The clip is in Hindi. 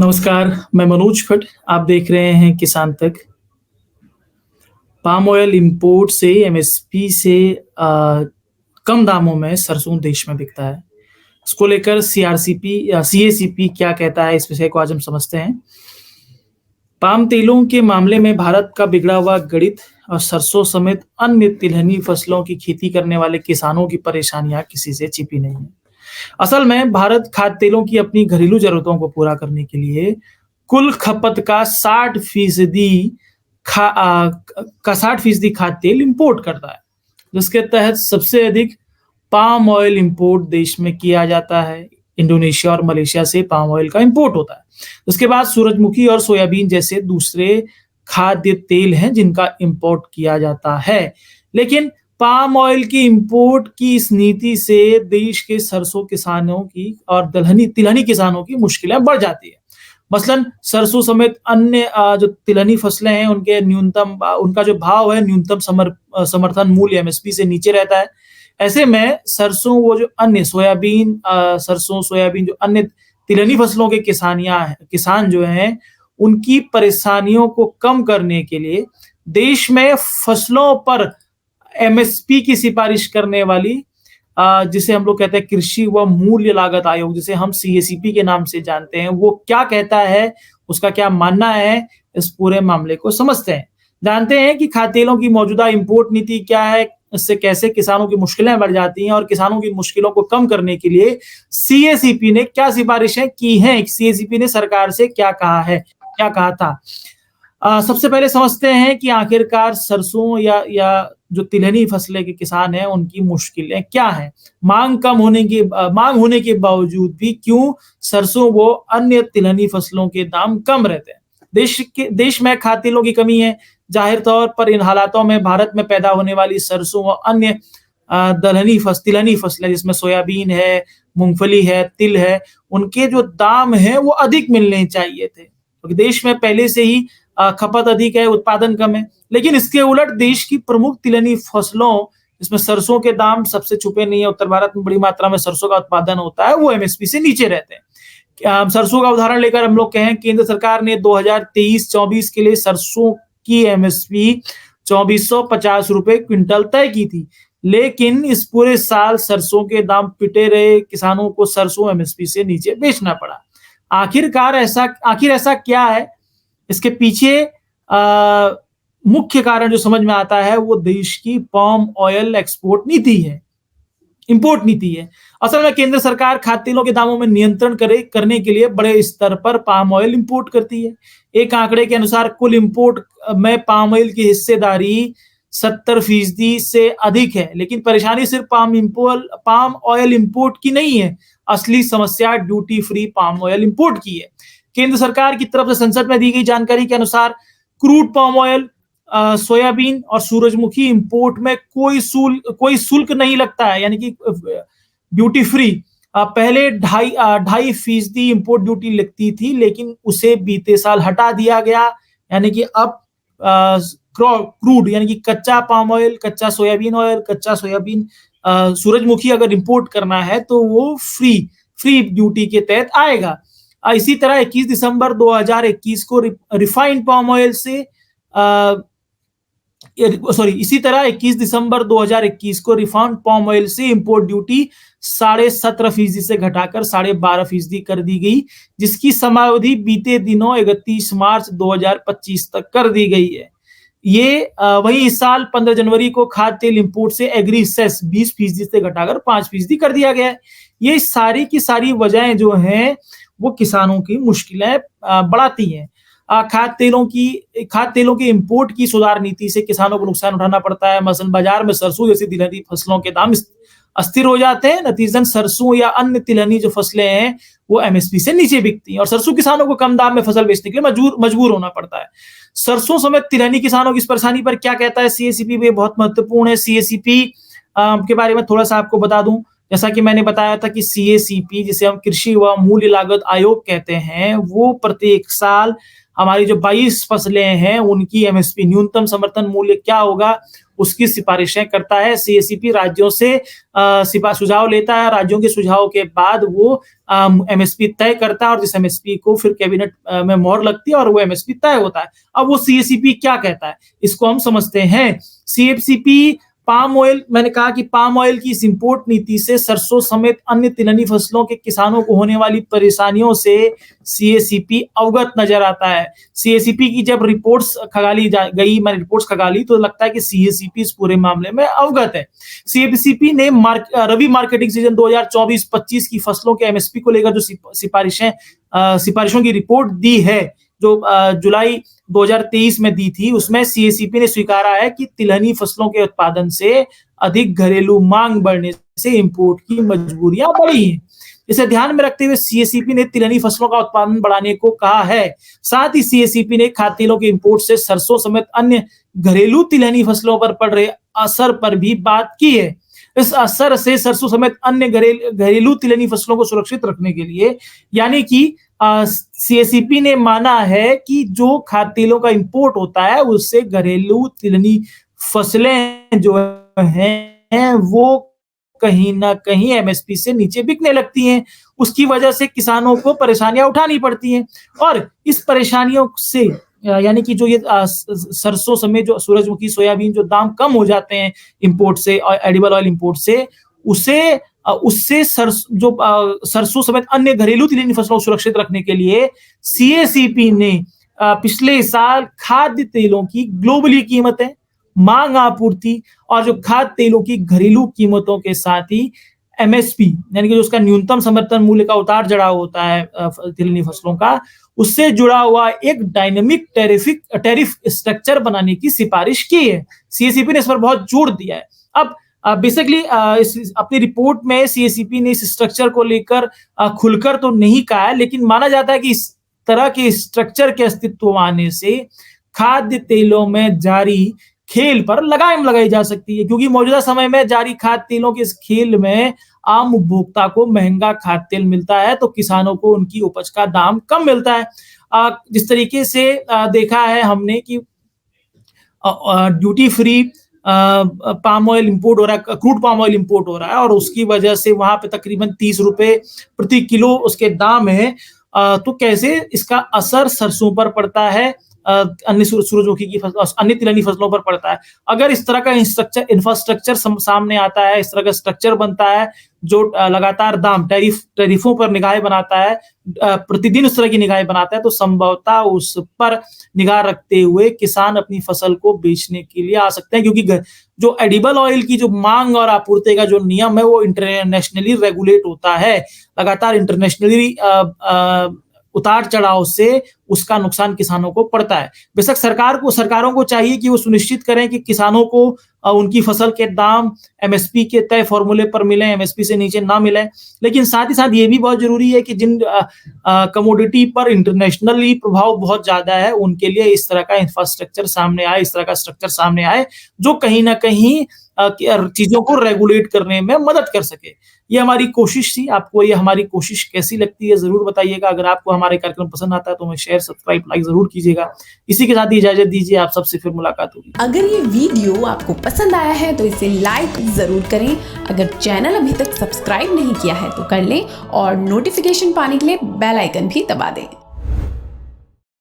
नमस्कार, मैं मनोज भट्ट। आप देख रहे हैं किसान तक। पाम ऑयल इंपोर्ट से एमएसपी से कम दामों में सरसों देश में बिकता है। इसको लेकर सीएसीपी क्या कहता है, इस विषय को आज हम समझते हैं। पाम तेलों के मामले में भारत का बिगड़ा हुआ गणित और सरसों समेत अन्य तिलहनी फसलों की खेती करने वाले किसानों की परेशानियां किसी से छिपी नहीं है। असल में भारत खाद्य तेलों की अपनी घरेलू जरूरतों को पूरा करने के लिए कुल खपत का 60% का 60% खाद्य तेल इंपोर्ट करता है, जिसके तहत सबसे अधिक पाम ऑयल इंपोर्ट देश में किया जाता है। इंडोनेशिया और मलेशिया से पाम ऑयल का इंपोर्ट होता है। उसके बाद सूरजमुखी और सोयाबीन जैसे दूसरे खाद्य तेल हैं जिनका इंपोर्ट किया जाता है। लेकिन पाम ऑयल की इंपोर्ट की इस नीति से देश के सरसों किसानों की और तिलहनी किसानों की मुश्किलें बढ़ जाती है। मसलन सरसों समेत अन्य जो तिलहनी फसलें हैं उनका जो भाव है न्यूनतम समर्थन मूल्य एमएसपी से नीचे रहता है। ऐसे में सरसों वो जो अन्य सोयाबीन जो अन्य तिलहनी फसलों के किसान जो हैं उनकी परेशानियों को कम करने के लिए देश में फसलों पर एमएसपी की सिफारिश करने वाली जिसे हम लोग कहते हैं कृषि व मूल्य लागत आयोग, जिसे हम सीएसीपी के नाम से जानते हैं, वो क्या कहता है, उसका क्या मानना है, इस पूरे मामले को समझते हैं। जानते हैं कि खाद्य तेलों की मौजूदा इंपोर्ट नीति क्या है, इससे कैसे किसानों की मुश्किलें बढ़ जाती हैं और किसानों की मुश्किलों को कम करने के लिए सीएसीपी ने क्या सिफारिशें की हैं, सीएसीपी ने सरकार से क्या कहा था। सबसे पहले समझते हैं कि आखिरकार सरसों या जो तिलहनी फसलें के किसान हैं उनकी मुश्किलें क्या हैं। मांग होने के बावजूद भी क्यों सरसों व अन्य तिलहनी फसलों के दाम कम रहते हैं। देश में खाद्य तेलों की कमी है। जाहिर तौर पर इन हालातों में भारत में पैदा होने वाली सरसों व अन्य तिलहनी फसलें जिसमें सोयाबीन है, मूंगफली है, तिल है, उनके जो दाम है वो अधिक मिलने चाहिए थे, क्योंकि देश में पहले से ही खपत अधिक है, उत्पादन कम है। लेकिन इसके उलट देश की प्रमुख तिलहनी फसलों जिसमें सरसों के दाम सबसे छुपे नहीं है, उत्तर भारत में बड़ी मात्रा में सरसों का उत्पादन होता है, वो एमएसपी से नीचे रहते हैं। सरसों का उदाहरण लेकर हम लोग कहें, केंद्र सरकार ने 2023-24 के लिए सरसों की एमएसपी 2450 रुपए क्विंटल तय की थी, लेकिन इस पूरे साल सरसों के दाम पिटे रहे, किसानों को सरसों एमएसपी से नीचे बेचना पड़ा। आखिर ऐसा क्या है, इसके पीछे मुख्य कारण जो समझ में आता है वो देश की पाम ऑयल इंपोर्ट नीति है। असल में केंद्र सरकार खाद्य तेलों के दामों में नियंत्रण करने के लिए बड़े स्तर पर पाम ऑयल इंपोर्ट करती है। एक आंकड़े के अनुसार कुल इंपोर्ट में पाम ऑयल की हिस्सेदारी 70% से अधिक है। लेकिन परेशानी सिर्फ पाम ऑयल इंपोर्ट की नहीं है, असली समस्या duty free palm oil import की है। केंद्र सरकार की तरफ से संसद में दी गई जानकारी के अनुसार क्रूड पाम ऑयल, सोयाबीन और सूरजमुखी इंपोर्ट में कोई शुल्क नहीं लगता है, यानी कि ड्यूटी फ्री। पहले 2.5% इंपोर्ट ड्यूटी लगती थी, लेकिन उसे बीते साल हटा दिया गया। यानी कि अब क्रूड यानी कि कच्चा पाम ऑयल, कच्चा सोयाबीन, सूरजमुखी अगर इंपोर्ट करना है तो वो फ्री ड्यूटी के तहत आएगा। इसी तरह 21 दिसंबर 2021 को रिफाइंड पाम ऑयल से इसी तरह 21 दिसंबर 2021 को रिफाइंड पाम ऑयल से इंपोर्ट ड्यूटी 17.5% से घटाकर 12.5% कर दी गई, जिसकी समयावधि बीते दिनों 31 मार्च 2025 तक कर दी गई है। ये वही इस साल 15 जनवरी को खाद्य तेल इंपोर्ट से एग्री सेस 20% से घटाकर 5% कर दिया गया है। ये सारी की सारी वजहें जो हैं वो किसानों की मुश्किलें बढ़ाती हैं। खाद्य तेलों की इंपोर्ट की सुधार नीति से किसानों को नुकसान उठाना पड़ता है। मसलन बाजार में सरसों जैसी तिलहनी फसलों के दाम अस्थिर हो जाते हैं। नतीजतन सरसों या अन्य तिलहनी जो फसलें हैं वो एमएसपी से नीचे बिकती हैं और सरसों किसानों को कम दाम में फसल बेचने के लिए मजबूर होना पड़ता है। सरसों समेत तिलहनी किसानों की इस परेशानी पर क्या कहता है सीएसीपी, वे बहुत महत्वपूर्ण है। सीएसीपी के बारे में थोड़ा सा आपको बता दूं, जैसा कि मैंने बताया था कि सीएसीपी, जिसे हम कृषि व मूल्य लागत आयोग कहते हैं, वो प्रत्येक साल हमारी जो 22 फसलें हैं उनकी एमएसपी न्यूनतम समर्थन मूल्य क्या होगा उसकी सिफारिशें करता है। सीएसीपी राज्यों से सुझाव लेता है, राज्यों के सुझाव के बाद वो एमएसपी तय करता है और जिस एमएसपी को फिर कैबिनेट में मोहर लगती है और वो एमएसपी तय होता है। अब वो सीएसीपी क्या कहता है, इसको हम समझते हैं। सीएसीपी पाम ऑयल, मैंने कहा कि पाम ऑयल की इस इंपोर्ट नीति से सरसों समेत अन्य तिलहनी फसलों के किसानों को होने वाली परेशानियों से सीएसीपी अवगत नजर आता है। सीएसीपी की जब रिपोर्ट्स खंगाली गई, मैंने रिपोर्ट्स खंगाली तो लगता है कि सीएसीपी इस पूरे मामले में अवगत है। सीएसीपी ने रबी मार्केटिंग सीजन 2024-25 की फसलों के एमएसपी को लेकर जो सिफारिशों की रिपोर्ट दी है, जो जुलाई 2023 में दी थी, उसमें सीएसीपी ने स्वीकारा है कि तिलहनी फसलों के उत्पादन से अधिक घरेलू मांग बढ़ने से इंपोर्ट की मजबूरियां बढ़ी हैं। इसे ध्यान में रखते हुए सीएसीपी ने तिलहनी फसलों का उत्पादन बढ़ाने को कहा है। साथ ही सीएसीपी ने खाद्य तेलों के इंपोर्ट से सरसों समेत अन्य घरेलू तिलहनी फसलों पर पड़ रहे असर पर भी बात की है। इस असर से सरसों समेत अन्य घरेलू तिलहनी फसलों को सुरक्षित रखने के लिए, यानी कि सीएसीपी ने माना है कि जो खाद्य तेलों का इंपोर्ट होता है उससे घरेलू तिलहनी फसलें जो हैं वो कहीं ना कहीं एमएसपी से नीचे बिकने लगती हैं। उसकी वजह से किसानों को परेशानियां उठानी पड़ती हैं और इस परेशानियों से यानी कि जो ये सरसों समेत जो सूरजमुखी, सोयाबीन जो दाम कम हो जाते हैं इंपोर्ट से और एडिबल ऑयल इंपोर्ट से, उससे सरसों समेत अन्य घरेलू तिलहनी फसलों को सुरक्षित रखने के लिए सीएसीपी ने पिछले साल खाद्य तेलों की ग्लोबली कीमतें, मांग आपूर्ति और जो खाद्य तेलों की घरेलू कीमतों के साथ ही एमएसपी यानी कि जो उसका न्यूनतम समर्थन मूल्य का उतार चढ़ाव होता है तिलहनी फसलों का, उससे जुड़ा हुआ एक डायनेमिक टैरिफ स्ट्रक्चर बनाने की सिफारिश की है। सीएसीपी ने इस पर बहुत जोर दिया है। अब बेसिकली अपनी रिपोर्ट में सीएसीपी ने इस स्ट्रक्चर को लेकर खुलकर तो नहीं कहा है, लेकिन माना जाता है कि इस तरह के स्ट्रक्चर के अस्तित्व आने से खाद्य तेलों में जारी खेल पर लगाम लगाई जा सकती है, क्योंकि मौजूदा समय में जारी खाद्य तेलों के इस खेल में आम उपभोक्ता को महंगा खाद्य तेल मिलता है तो किसानों को उनकी उपज का दाम कम मिलता है। जिस तरीके से देखा है हमने कि duty free palm oil import हो रहा है, क्रूड पाम ऑयल इंपोर्ट हो रहा है और उसकी वजह से वहां पे तकरीबन 30 रुपए प्रति किलो उसके दाम है। तो कैसे इसका असर सरसों पर पड़ता है, अन्य सूरजमुखी की अन्य तिलहनी फसलों पर पड़ता है। अगर इस तरह का इंफ्रास्ट्रक्चर सामने आता है, इस तरह का स्ट्रक्चर बनता है जो लगातार दाम टैरिफों पर निगाहें बनाता है, प्रतिदिन उस तरह की निगाहें बनाता है, तो संभवतः उस पर निगाह रखते हुए किसान अपनी फसल को बेचने के लिए आ सकते हैं, क्योंकि जो एडिबल ऑयल की जो मांग और आपूर्ति का जो नियम है वो इंटरनेशनली रेगुलेट होता है। लगातार इंटरनेशनली उतार चढ़ाव से उसका नुकसान किसानों को पड़ता है। बेशक सरकारों को चाहिए कि वो सुनिश्चित करें कि किसानों को उनकी फसल के दाम एमएसपी के तय फॉर्मूले पर मिले, एमएसपी से नीचे ना मिले, लेकिन साथ ही साथ ये भी बहुत जरूरी है कि जिन कमोडिटी पर इंटरनेशनली प्रभाव बहुत ज्यादा है उनके लिए इस तरह का इंफ्रास्ट्रक्चर सामने आए, इस तरह का स्ट्रक्चर सामने आए जो कहीं ना कहीं चीजों को रेगुलेट करने में मदद कर सके। ये हमारी कोशिश थी। आपको ये हमारी कोशिश कैसी लगती है जरूर बताइएगा। अगर आपको हमारे कार्यक्रम पसंद आता है तो हमें शेयर, सब्सक्राइब, लाइक जरूर कीजिएगा। इसी के साथ ही इजाजत दीजिए, आप सबसे फिर मुलाकात होगी। अगर ये वीडियो आपको पसंद आया है तो इसे लाइक जरूर करें। अगर चैनल अभी तक सब्सक्राइब नहीं किया है तो कर लें और नोटिफिकेशन पाने के लिए बेल आइकन भी दबा दें।